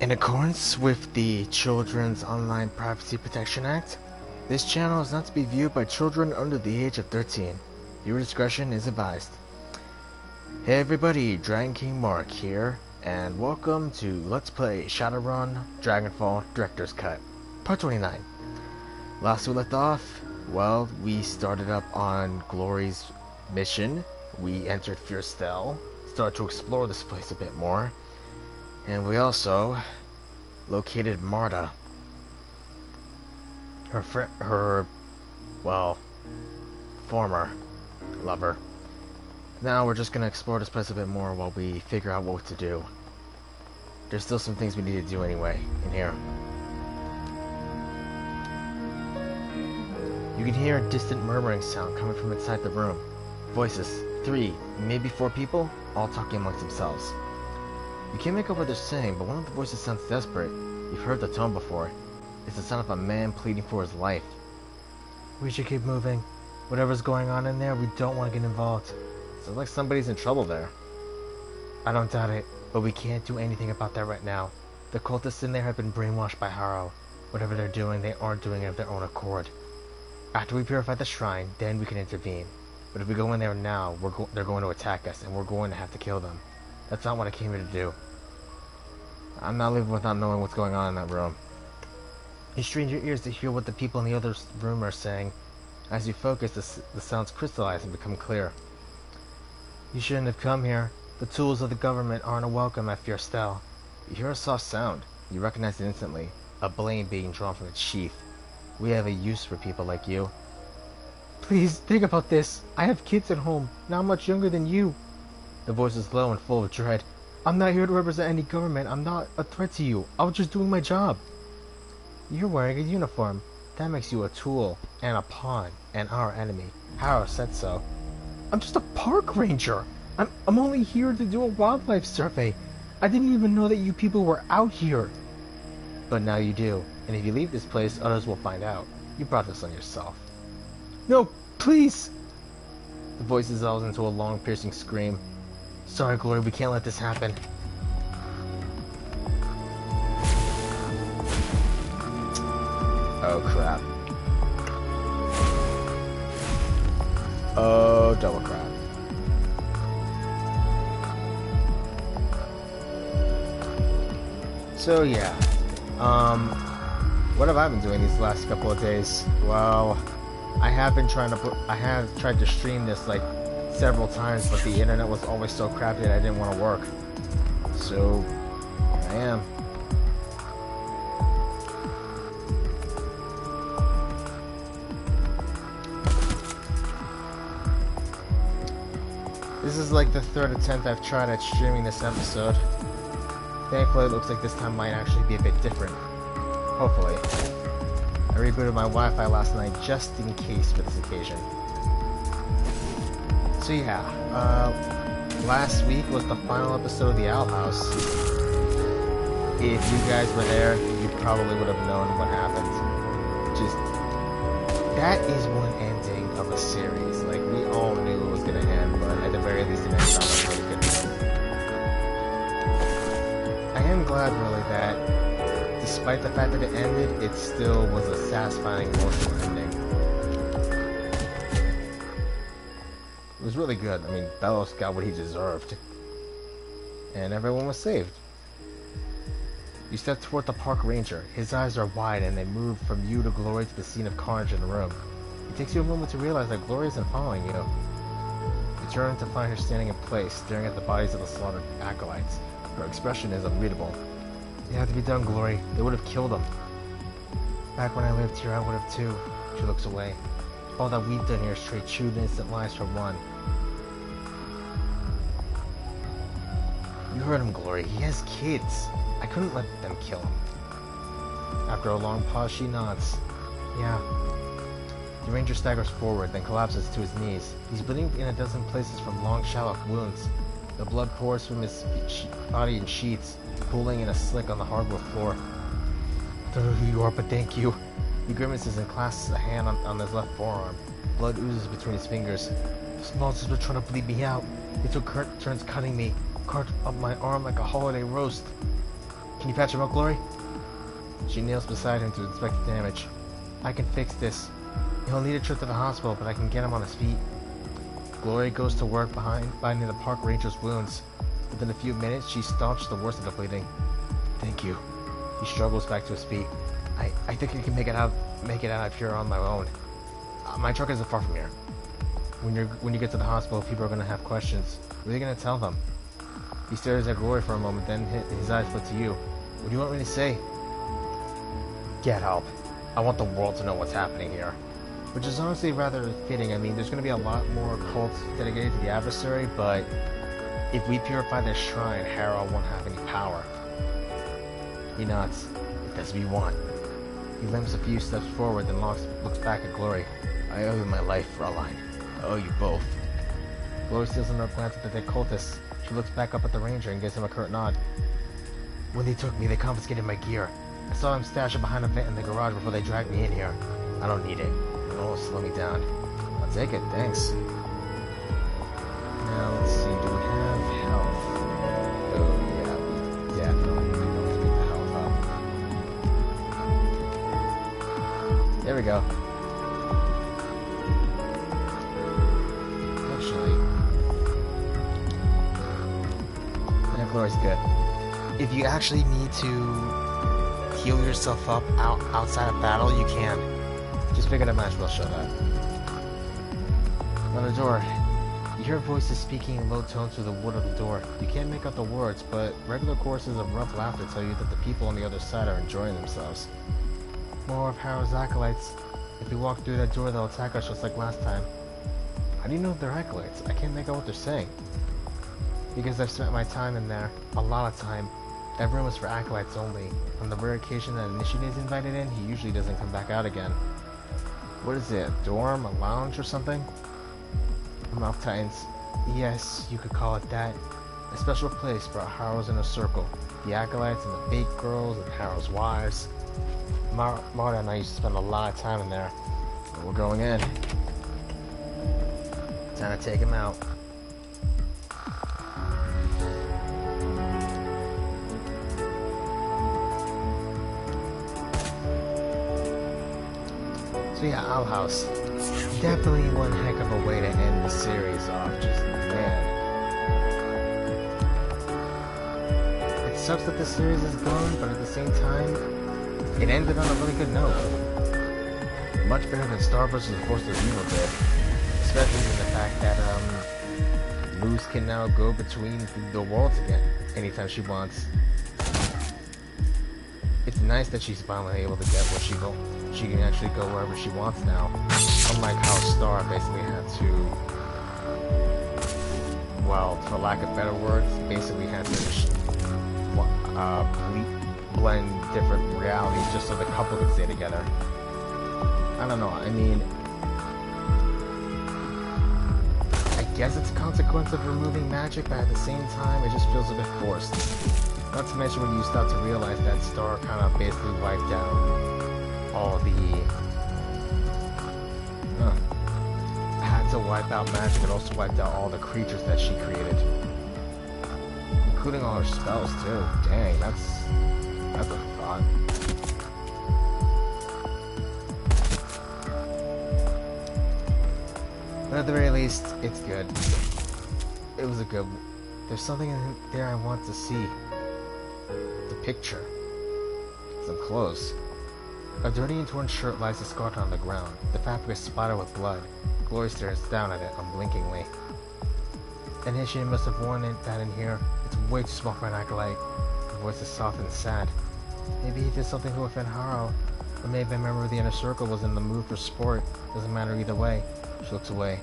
In accordance with the Children's Online Privacy Protection Act, this channel is not to be viewed by children under the age of 13. Your discretion is advised. Hey everybody, Dragon King Mark here, and welcome to Let's Play Shadowrun Dragonfall Director's Cut, Part 29. Last we left off, well, we started up on Glory's mission. We entered Fierstel, started to explore this place a bit more, and we also located Marta. Her former lover. Now we're just gonna explore this place a bit more while we figure out what to do. There's still some things we need to do anyway in here. You can hear a distant murmuring sound coming from inside the room. Voices, 3, maybe 4 people, all talking amongst themselves. You can't make out what they're saying, but one of the voices sounds desperate. You've heard the tone before. It's the sound of a man pleading for his life. We should keep moving. Whatever's going on in there, we don't want to get involved. Sounds like somebody's in trouble there. I don't doubt it, but we can't do anything about that right now. The cultists in there have been brainwashed by Harrow. Whatever they're doing, they aren't doing it of their own accord. After we purify the shrine, then we can intervene. But if we go in there now, they're going to attack us, and we're going to have to kill them. That's not what I came here to do. I'm not leaving without knowing what's going on in that room. You strain your ears to hear what the people in the other room are saying. As you focus, the sounds crystallize and become clear. You shouldn't have come here. The tools of the government aren't a welcome at Fierstel. You hear a soft sound. You recognize it instantly. A blade being drawn from its sheath. We have a use for people like you. Please, think about this. I have kids at home, not much younger than you. The voice is low and full of dread. I'm not here to represent any government. I'm not a threat to you. I was just doing my job. You're wearing a uniform. That makes you a tool and a pawn and our enemy. Harrow said so. I'm just a park ranger. I'm only here to do a wildlife survey. I didn't even know that you people were out here. But now you do. And if you leave this place, others will find out. You brought this on yourself. No, please! The voice dissolves into a long, piercing scream. Sorry, Glory, we can't let this happen. Oh, crap. Oh, double crap. So, yeah. What have I been doing these last couple of days? Well, I have tried to stream this like several times, but the internet was always so crappy that I didn't want to work. So, here I am. This is like the 3rd attempt I've tried at streaming this episode. Thankfully, it looks like this time might actually be a bit different. Hopefully. I rebooted my Wi-Fi last night just in case for this occasion. So yeah, last week was the final episode of the Owl House. If you guys were there, you probably would have known what happened. Just, that is one ending of a series. Like, we all knew it was gonna end, but at the very least it ended on a really good note. I am glad, really, that despite the fact that it ended, it still was a satisfying, emotional ending. It was really good. I mean, Bellows got what he deserved. And everyone was saved. You step toward the park ranger. His eyes are wide and they move from you to Glory to the scene of carnage in the room. It takes you a moment to realize that Glory isn't following you. You turn to find her standing in place, staring at the bodies of the slaughtered acolytes. Her expression is unreadable. It had to be done, Glory. They would have killed them. Back when I lived here, I would have too. She looks away. All that we've done here is trade true and innocent lives for one. You heard him, Glory. He has kids. I couldn't let them kill him. After a long pause, she nods. Yeah. The ranger staggers forward, then collapses to his knees. He's bleeding in a dozen places from long, shallow wounds. The blood pours from his body in sheets, pooling in a slick on the hardwood floor. I don't know who you are, but thank you. He grimaces and clasps a hand on his left forearm. Blood oozes between his fingers. Those monsters were trying to bleed me out. They took turns cutting me, carved up my arm like a holiday roast. Can you patch him up, Glory? She kneels beside him to inspect the damage. I can fix this. He'll need a trip to the hospital, but I can get him on his feet. Glory goes to work binding the park ranger's wounds. Within a few minutes, she staunched the worst of the bleeding. Thank you. He struggles back to his feet. I think I can make it out of here on my own. My truck isn't far from here. When you get to the hospital, people are gonna have questions. What are you gonna tell them? He stares at Glory for a moment, then his eyes flip to you. What do you want me to say? Get help. I want the world to know what's happening here. Which is honestly rather fitting. I mean, there's gonna be a lot more cults dedicated to the adversary, but if we purify this shrine, Harrow won't have any power. He nods. That's what we want. He limps a few steps forward, then looks back at Glory. I owe you my life, Fraulein. I owe you both. Glory steals another glance at the dead cultists. She looks back up at the ranger and gives him a curt nod. When they took me, they confiscated my gear. I saw them stash it behind a vent in the garage before they dragged me in here. I don't need it. It'll slow me down. I'll take it, thanks. Now, let's see, do we have health? Oh, yeah, we definitely need to get the health up. There we go. Actually, yeah, Glory's good. If you actually need to heal yourself up outside of battle, you can. Just pick up a match, we'll show that. On the door. You hear voices speaking in low tones through the wood of the door. You can't make out the words, but regular courses of rough laughter tell you that the people on the other side are enjoying themselves. More of Harrow's acolytes. If we walk through that door, they'll attack us just like last time. How do you know they're acolytes? I can't make out what they're saying. Because I've spent my time in there. A lot of time. That room is for acolytes only. On the rare occasion that Initiate is invited in, he usually doesn't come back out again. What is it? A dorm? A lounge or something? Mouth tightens. Yes, you could call it that. A special place for Harrow's inner circle. The acolytes and the fake girls and Harrow's wives. Marta and I used to spend a lot of time in there. But we're going in. Time to take him out. So yeah, Owl House. Definitely one heck of a way to end the series off. Just, man. It sucks that the series is gone, but at the same time, it ended on a really good note. Much better than Star vs. Force of Evil did. Especially in the fact that, Moose can now go between the worlds again, anytime she wants. It's nice that she's finally able to get where she can actually go wherever she wants now. Unlike how Star basically had to, well, for lack of better words, basically had to blend different realities just so the couple could stay together. I don't know, I mean, I guess it's a consequence of removing magic, but at the same time, it just feels a bit forced. Not to mention when you start to realize that Star kind of basically wiped out all the... had to wipe out magic, and also wiped out all the creatures that she created. Including all her spells, too. Dang, that's a thought. But at the very least, it's good. It was a good... There's something in there I want to see. The picture. Some clothes. A dirty and torn shirt lies discarded on the ground. The fabric is splattered with blood. Glory stares down at it unblinkingly. Initiate must have worn that in here. It's way too small for an acolyte. Her voice is soft and sad. Maybe he did something to offend Harrow. Or maybe a member of the inner circle was in the mood for sport. Doesn't matter either way. She looks away.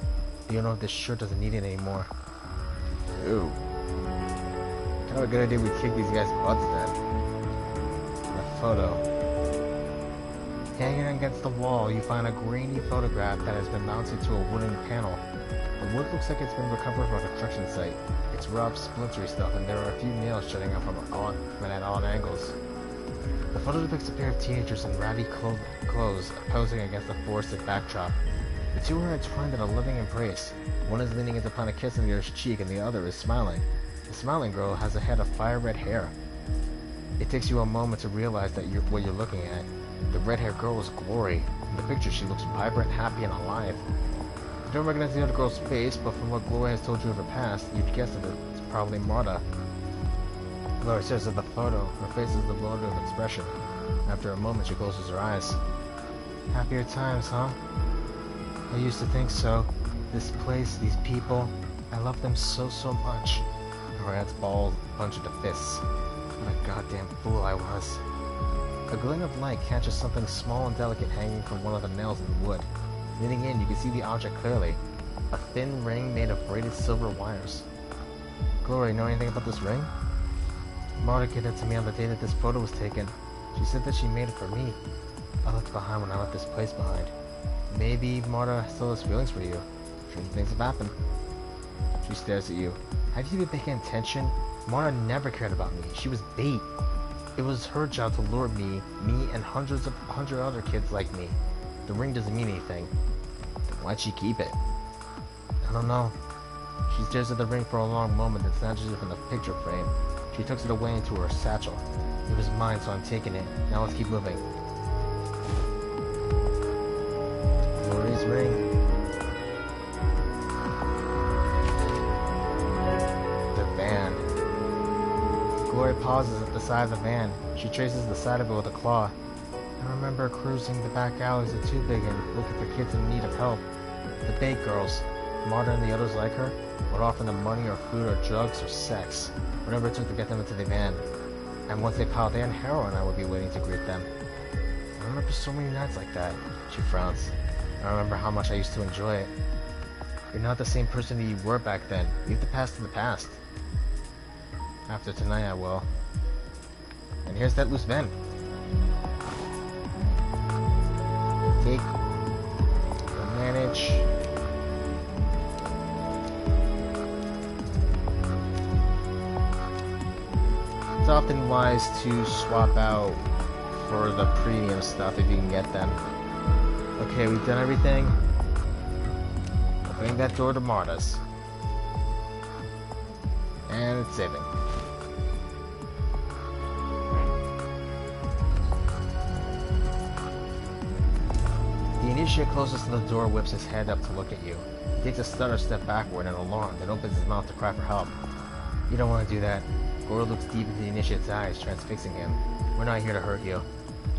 The owner of this shirt doesn't need it anymore. Ooh. Kind of a good idea we kick these guys' butts then. A photo. Hanging against the wall, you find a grainy photograph that has been mounted to a wooden panel. The wood looks like it's been recovered from a construction site. It's rough, splintery stuff, and there are a few nails jutting out from at odd angles. The photo depicts a pair of teenagers in ratty clothes posing against a forested backdrop. The two are entwined in a loving embrace. One is leaning in to plant a kiss on the other's cheek, and the other is smiling. The smiling girl has a head of fire-red hair. It takes you a moment to realize that what you're looking at. The red-haired girl is Glory. In the picture, she looks vibrant, happy, and alive. You don't recognize the other girl's face, but from what Glory has told you of her past, you'd guess that it's probably Marta. Glory stares at the photo. Her face is devoid of expression. After a moment, she closes her eyes. Happier times, huh? I used to think so. This place, these people, I love them so much. Her hands balled, punched into fists. What a goddamn fool I was. A glint of light catches something small and delicate hanging from one of the nails in the wood. Leaning in, you can see the object clearly. A thin ring made of braided silver wires. Glory, know anything about this ring? Marta gave it to me on the day that this photo was taken. She said that she made it for me. I left behind when I left this place behind. Maybe Marta still has feelings for you. Strange things have happened. She stares at you. Have you been paying attention? Marta never cared about me. She was bait. It was her job to lure me and hundred other kids like me. The ring doesn't mean anything. Then why'd she keep it? I don't know. She stares at the ring for a long moment and snatches it from the picture frame. She tucks it away into her satchel. It was mine, so I'm taking it. Now let's keep moving. Glory's ring. The van. Glory pauses at the side of the van. She traces the side of it with a claw. I remember cruising the back alleys of Tübingen, looking for kids in need of help. The bait girls, Marta and the others like her, would offer them money or food or drugs or sex, whatever it took to get them into the van. And once they piled in, Harrow and I would be waiting to greet them. I remember so many nights like that. She frowns. I remember how much I used to enjoy it. You're not the same person that you were back then. Leave the past in the past. After tonight, I will. And here's that loose vent. Take. Manage. It's often wise to swap out for the premium stuff if you can get them. Okay, we've done everything. Opening that door to Marta's. And it's saving. The initiate closest to the door whips his head up to look at you. He takes a stutter step backward in alarm, then opens his mouth to cry for help. You don't want to do that. Goro looks deep into the initiate's eyes, transfixing him. We're not here to hurt you.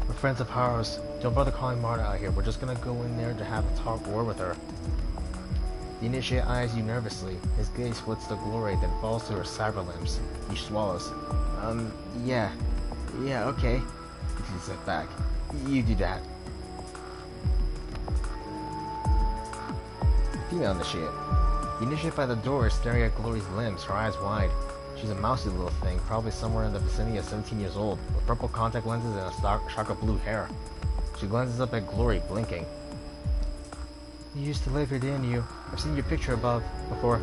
We're friends of Harrow's. Don't bother calling Marta out here. We're just gonna go in there to have a talk war with her. The initiate eyes you nervously. His gaze flits to Glory, then falls to her cyber limbs. He swallows. Yeah, okay. He takes a step back. You do that. Female initiate. The initiate by the door is staring at Glory's limbs, her eyes wide. She's a mousy little thing, probably somewhere in the vicinity of 17 years old, with purple contact lenses and a shock of blue hair. She glances up at Glory, blinking. You used to live here, didn't you? I've seen your picture above before.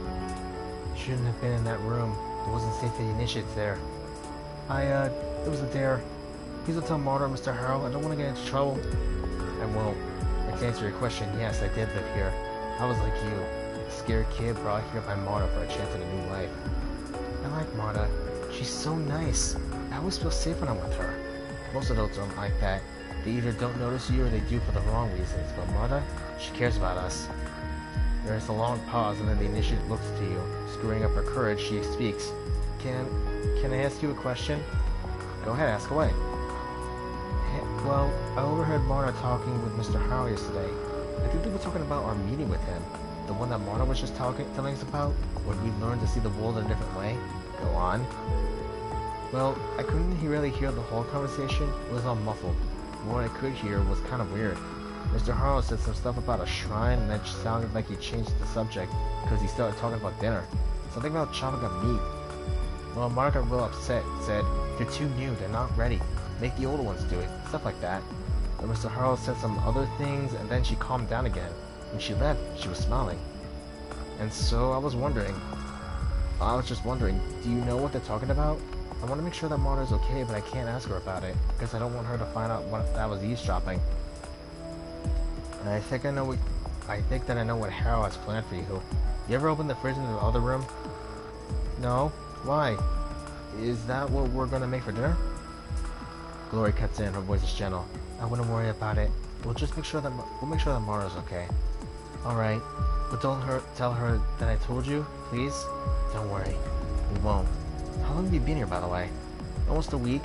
You shouldn't have been in that room. It wasn't safe for the initiates there. It was a dare. Please don't tell Marta or Mr. Harrow. I don't want to get into trouble. I won't. And to answer your question, yes, I did live here. I was like you, a scared kid brought here by Marta for a chance at a new life. I like Marta. She's so nice. I always feel safe when I'm with her. Most adults aren't like that. They either don't notice you or they do for the wrong reasons, but Marta, she cares about us. There is a long pause and then the initiate looks to you. Screwing up her courage, she speaks. Can I ask you a question? Go ahead, ask away. Well, I overheard Marta talking with Mr. Harrow yesterday. I think they were talking about our meeting with him. The one that Marta was just telling us about? When we learned to see the world in a different way? Go on. Well, I couldn't really hear the whole conversation. It was all muffled. What I could hear was kind of weird. Mr. Harrow said some stuff about a shrine and that sounded like he changed the subject because he started talking about dinner. Something about chopping up meat. Well, Marta got real upset, said, they're too new, they're not ready. Make the older ones do it. Stuff like that. But Mr. Harrow said some other things and then she calmed down again. When she left, she was smiling. And so I was just wondering, do you know what they're talking about? I want to make sure that Marta's okay, but I can't ask her about it, because I don't want her to find out what that was eavesdropping. And I think that I know what Harrow has planned for you. You ever open the fridge in the other room? No? Why? Is that what we're gonna make for dinner? Glory cuts in, her voice is gentle. I wouldn't worry about it. We'll make sure that Marta's okay. Alright, but tell her that I told you, please? Don't worry, we won't. How long have you been here, by the way? Almost a week.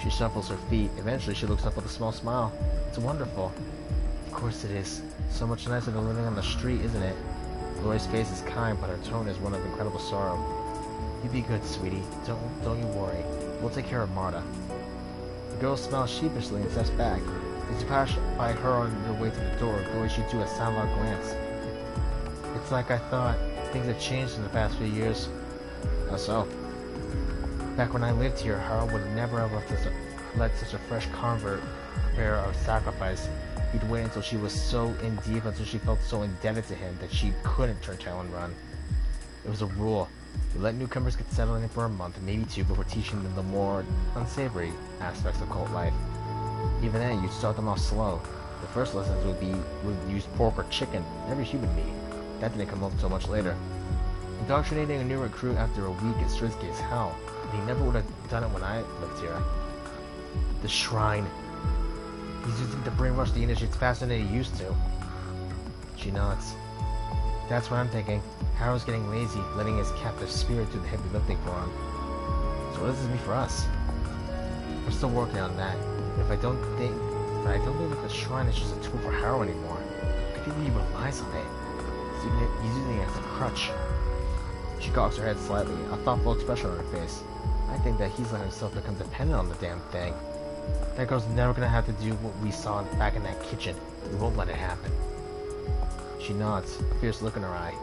She shuffles her feet. Eventually, she looks up with a small smile. It's wonderful. Of course it is. So much nicer than living on the street, isn't it? Glory's face is kind, but her tone is one of incredible sorrow. You be good, sweetie. Don't you worry. We'll take care of Marta. The girl smiles sheepishly and steps back. As you pass by her on your way to the door, Glory shoots you a sidelong glance. It's like I thought. Things have changed in the past few years. How so? Back when I lived here, Harrow would never have let such a fresh convert prepare a sacrifice. He'd wait until she was so in deep, until she felt so indebted to him that she couldn't turn tail and run. It was a rule. You let newcomers get settled in for a month, maybe two, before teaching them the more unsavory aspects of cult life. Even then, you'd start them off slow. The first lessons would use pork or chicken, never human meat. That didn't come up until much later. Indoctrinating a new recruit after a week is risky as hell, and he never would have done it when I lived here. The shrine. He's using to brainwash the initiates faster than he used to. She nods. That's what I'm thinking. Harrow's getting lazy, letting his captive spirit do the heavy lifting for him. So what does this mean for us? We're still working on that. But I don't think that the shrine is just a tool for Harrow anymore. I think he relies on it. He's using it as a crutch. She cocks her head slightly, a thoughtful expression on her face. I think that he's letting himself become dependent on the damn thing. That girl's never gonna have to do what we saw back in that kitchen. We won't let it happen. She nods, a fierce look in her eye.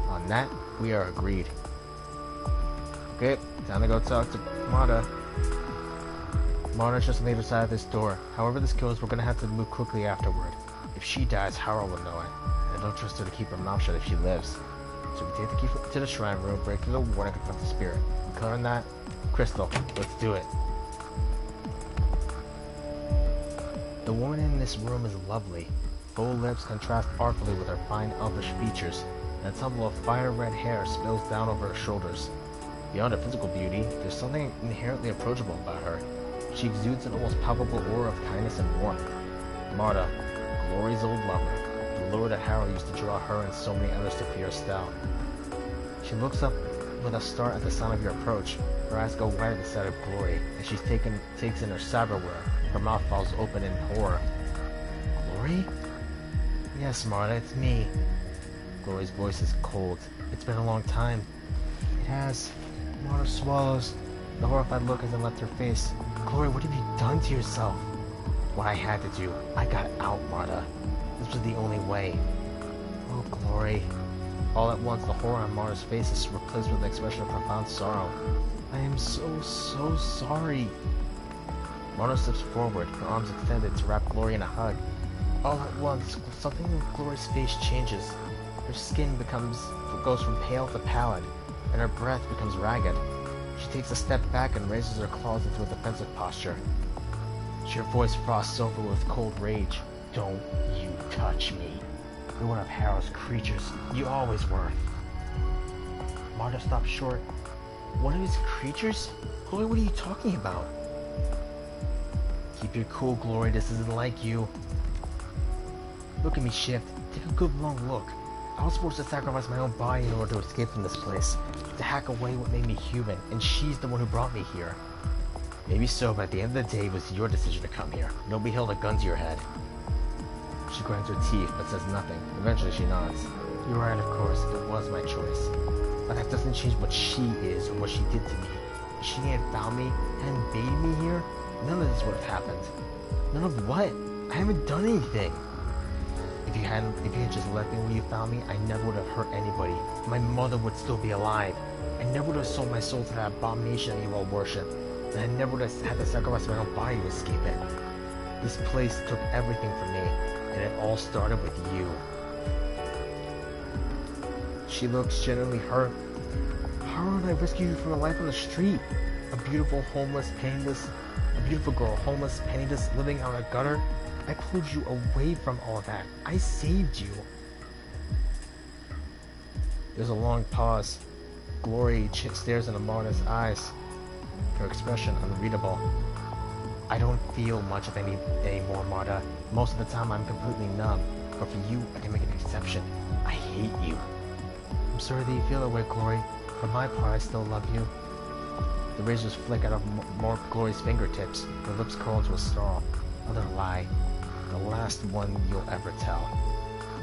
On that, we are agreed. Okay, time to go talk to Marta. Marta's just on the other side of this door. However this goes, we're gonna have to move quickly afterward. If she dies, Harrow will know it. And I don't trust her to keep her mouth shut if she lives. So we take the key to the shrine room, break through the ward, and confront the spirit. Clear on that? Crystal, let's do it. The woman in this room is lovely. Full lips contrast artfully with her fine elfish features, and a tumble of fire-red hair spills down over her shoulders. Beyond her physical beauty, there's something inherently approachable about her. She exudes an almost palpable aura of kindness and warmth. Marta, Glory's old lover, the lure that Harrow used to draw her and so many others to fear Estelle. She looks up with a start at the sound of your approach. Her eyes go wide at the sight of Glory, and she takes in her saberware. Her mouth falls open in horror. Glory? Yes, Marta, it's me. Glory's voice is cold. It's been a long time. It has. Marta swallows. The horrified look hasn't left her face. Glory, what have you done to yourself? What I had to do. I got out, Marta. This was the only way. Oh, Glory. All at once, the horror on Marta's face is replaced with an expression of profound sorrow. I am so sorry. Marta steps forward, her arms extended to wrap Glory in a hug. All at once, something in Glory's face changes. Her skin goes from pale to pallid, and her breath becomes ragged. She takes a step back and raises her claws into a defensive posture. Her voice frosts over with cold rage. Don't you touch me. You're one of Harrow's creatures. You always were. Marta stops short. One of his creatures? Glory, what are you talking about? Keep your cool, Glory. This isn't like you. Look at me shift. Take a good long look. I was forced to sacrifice my own body in order to escape from this place. To hack away what made me human, and she's the one who brought me here. Maybe so, but at the end of the day, it was your decision to come here. Nobody held a gun to your head. She grinds her teeth, but says nothing. Eventually, she nods. You're right, of course. It was my choice. But that doesn't change what she is or what she did to me. If she hadn't found me, hadn't baited me here, none of this would have happened. None of what? I haven't done anything. If you had just left me when you found me, I never would have hurt anybody. My mother would still be alive. I never would have sold my soul to that abomination that you all worship. And I never would have had to sacrifice my own body to escape it. This place took everything from me, and it all started with you. She looks genuinely hurt. Harrow and I rescued you from a life on the street. A beautiful girl, homeless, penniless, living on a gutter. I pulled you away from all of that. I saved you. There's a long pause. Glory stares into Marta's eyes, her expression unreadable. I don't feel much of any anymore, Marta. Most of the time I'm completely numb. But for you, I can make an exception. I hate you. I'm sorry that you feel that way, Glory. For my part, I still love you. The razors flick out of Glory's fingertips. Her lips curl into a snarl. Another lie. The last one you'll ever tell.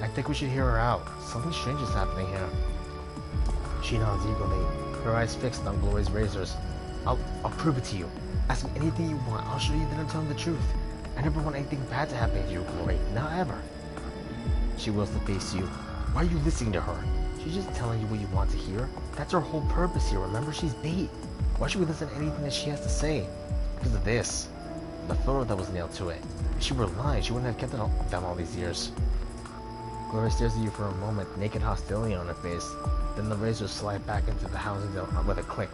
I think we should hear her out. Something strange is happening here. She nods eagerly, her eyes fixed on Glory's razors. I'll prove it to you. Ask me anything you want. I'll show you that I'm telling the truth. I never want anything bad to happen to you, Glory. Not ever. She wills to face you. Why are you listening to her? She's just telling you what you want to hear. That's her whole purpose here. Remember, she's bait. Why should we listen to anything that she has to say? Because of this. The photo that was nailed to it. If she were lying, she wouldn't have kept it down all these years. Glory stares at you for a moment, naked hostility on her face. Then the razors slide back into the housing with a click.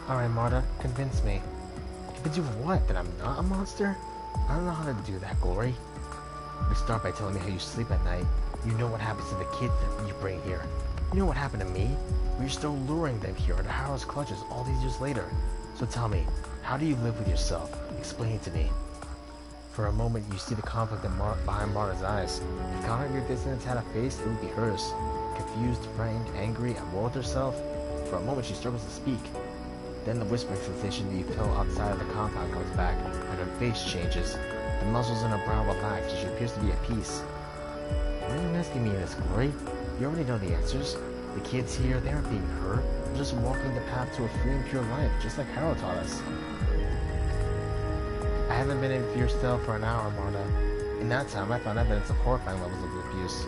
Alright, Marta, convince me. Convince you of what? That I'm not a monster? I don't know how to do that, Glory. You start by telling me how you sleep at night. You know what happens to the kids that you bring here. You know what happened to me? You're still luring them here into Harrow's clutches all these years later. So tell me, how do you live with yourself? Explain it to me. For a moment, you see the conflict behind Marta's eyes. If Connor at your distance had a face, it would be hers. Confused, frightened, angry, at war with herself. For a moment, she struggles to speak. Then the whispering sensation that you feel outside of the compound comes back, and her face changes. The muscles in her brow relax, and she appears to be at peace. Why are you asking me this, Glory? You already know the answers. The kids here, they aren't being hurt. They're just walking the path to a free and pure life, just like Harrow taught us. I haven't been in Fear Cell for an hour, Marta. In that time, I found evidence of horrifying levels of abuse.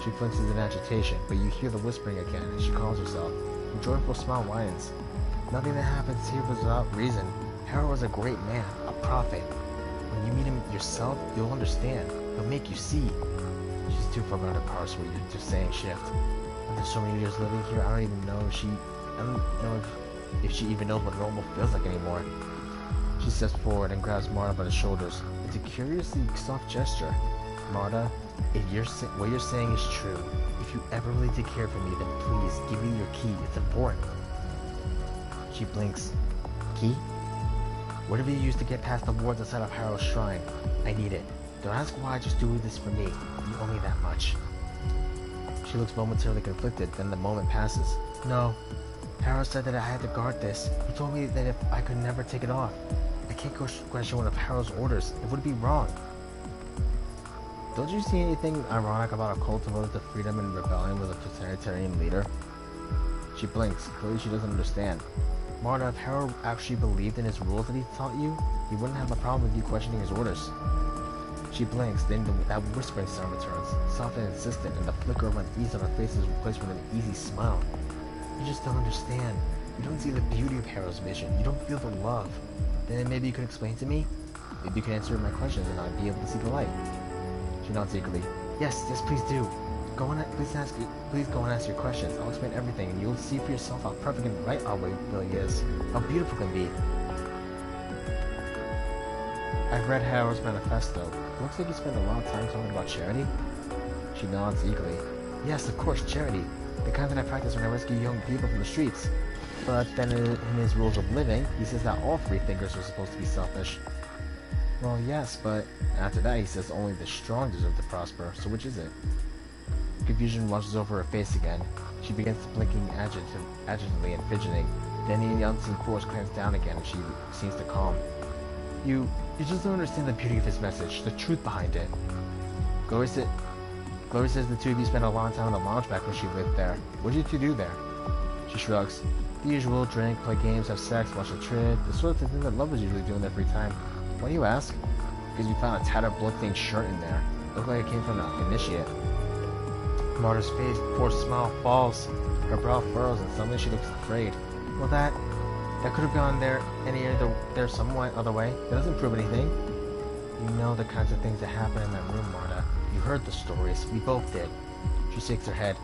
She flinches in agitation, but you hear the whispering again as she calls herself. Her joyful smile widens. Nothing that happens here was without reason. Harrow was a great man, a prophet. When you meet him yourself, you'll understand. He'll make you see. She's too far gone to parse what you're just saying, Shift. After so many years living here, I don't even know if she even knows what normal feels like anymore. She steps forward and grabs Marta by the shoulders. It's a curiously soft gesture. Marta, if what you're saying is true, if you ever really did care for me, then please give me your key. It's important. She blinks. Key? Whatever you use to get past the wards outside of Harrow's shrine. I need it. Don't ask why, just do this for me. You owe me that much. She looks momentarily conflicted, then the moment passes. No. Harrow said that I had to guard this. He told me that if I could never take it off. I can't question one of Harrow's orders. It would be wrong. Don't you see anything ironic about a cult devoted to freedom and rebellion with a totalitarian leader? She blinks. Clearly she doesn't understand. Marta, if Harrow actually believed in his rules that he taught you, he wouldn't have a problem with you questioning his orders. She blinks, then that whispering sound returns, soft and insistent, and the flicker of unease on her face is replaced with an easy smile. You just don't understand. You don't see the beauty of Harrow's vision. You don't feel the love. Then maybe you could explain to me? Maybe you can answer my questions and I'd be able to see the light. She nods eagerly. Yes, please do. Please go and ask your questions. I'll explain everything, and you'll see for yourself how perfect and right our way really is. How beautiful it can be. I've read Harrow's manifesto. It looks like you spent a lot of time talking about charity. She nods eagerly. Yes, of course, charity. The kind that I practice when I rescue young people from the streets. But then in his rules of living, he says that all free thinkers are supposed to be selfish. Well, yes, but after that he says only the strong deserve to prosper, so which is it? Confusion washes over her face again. She begins blinking agitatively and fidgeting. Then the unseen force clamps down again and she seems to calm. You just don't understand the beauty of his message, the truth behind it. Glory says the two of you spent a long time on the lounge back when she lived there. What did you do there? She shrugs. The usual: drink, play games, have sex, watch the trade, the sort of thing that lovers usually do in their free time. Why do you ask? Because you found a tattered blood-stained shirt in there. It looked like it came from an initiate. Marta's face, forced smile falls. Her brow furrows and suddenly she looks afraid. Well, that could have gone there some other way. That doesn't prove anything. You know the kinds of things that happen in that room, Marta. You heard the stories. We both did. She shakes her head.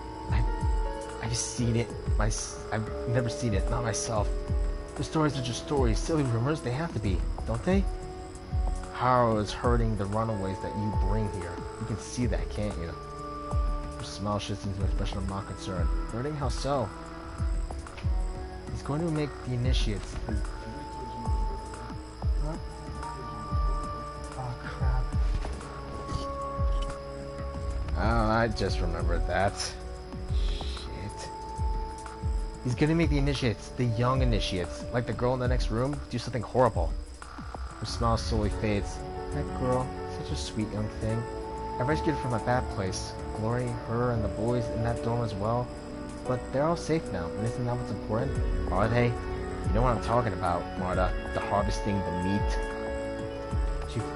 I've seen it. I've never seen it. Not myself. The stories are just stories. Silly rumors. They have to be, don't they? Harrow is hurting the runaways that you bring here. You can see that, can't you? Her smile shifts into an expression of mock concern. Hurting? How so? He's going to make the initiates. Huh? I just remembered that. Shit. He's gonna make the initiates, the young initiates, like the girl in the next room, do something horrible. Her smile slowly fades. That girl, such a sweet young thing. I rescued her from a bad place. Glory, her, and the boys in that dorm as well. But they're all safe now, and isn't that what's important? Are they? You know what I'm talking about, Marta. The harvesting the meat.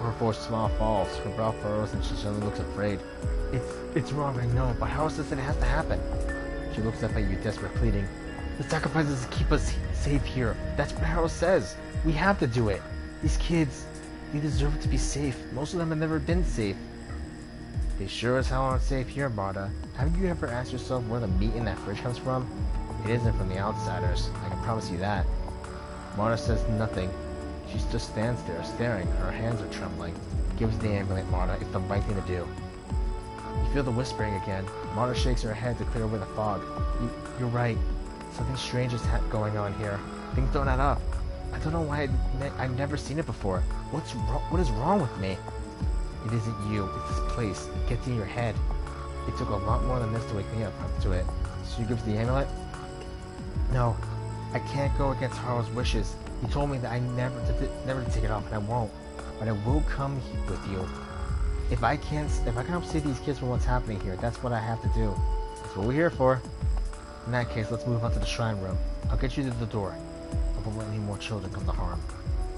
Her forced smile falls. Her brow furrows, and she suddenly looks afraid. It's wrong, I know, but Harrow says that it has to happen. She looks up at you, desperate, pleading. The sacrifices to keep us safe here. That's what Harrow says. We have to do it. These kids, they deserve to be safe. Most of them have never been safe. They sure as hell aren't safe here, Marta. Haven't you ever asked yourself where the meat in that fridge comes from? It isn't from the outsiders. I can promise you that. Marta says nothing. She just stands there, staring. Her hands are trembling. Give us the amulet, Marta. It's the right thing to do. You feel the whispering again. Marta shakes her head to clear away the fog. You're right. Something strange is going on here. Things don't add up. I don't know why I've never seen it before. What is wrong with me? It isn't you. It's this place. It gets in your head. It took a lot more than this to wake me up to it. So you give us the amulet? No. I can't go against Harrow's wishes. He told me that I never to take it off, and I won't. But I will come with you. If I can help save these kids from what's happening here, that's what I have to do. That's what we're here for. In that case, let's move on to the shrine room. I'll get you to the door. I won't let any more children come to harm.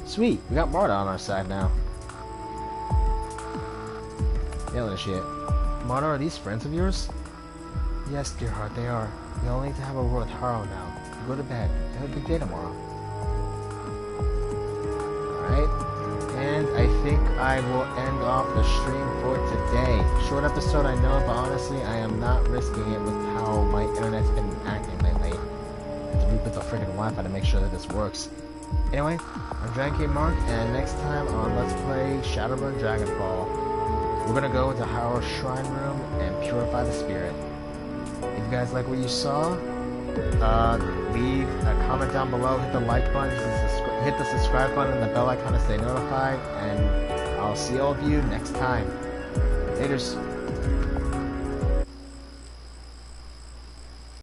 Sweet, we got Marta on our side now. Nailing shit. Marta, are these friends of yours? Yes, dear heart, they are. We all need to have a word with Harrow now. Go to bed. Have a big day tomorrow. Alright. And I think I will end off the stream for today. Short episode, I know, but honestly, I am not risking it with how my internet's been acting lately. I have to reboot the freaking Wi-Fi to make sure that this works. Anyway, I'm Dragon King Mark, and next time on Let's Play Shadowrun Dragonfall, we're gonna go to Harrow's Shrine Room and purify the spirit. If you guys like what you saw, leave a comment down below, hit the like button, hit the subscribe button and the bell icon to stay notified, and I'll see all of you next time. Laters.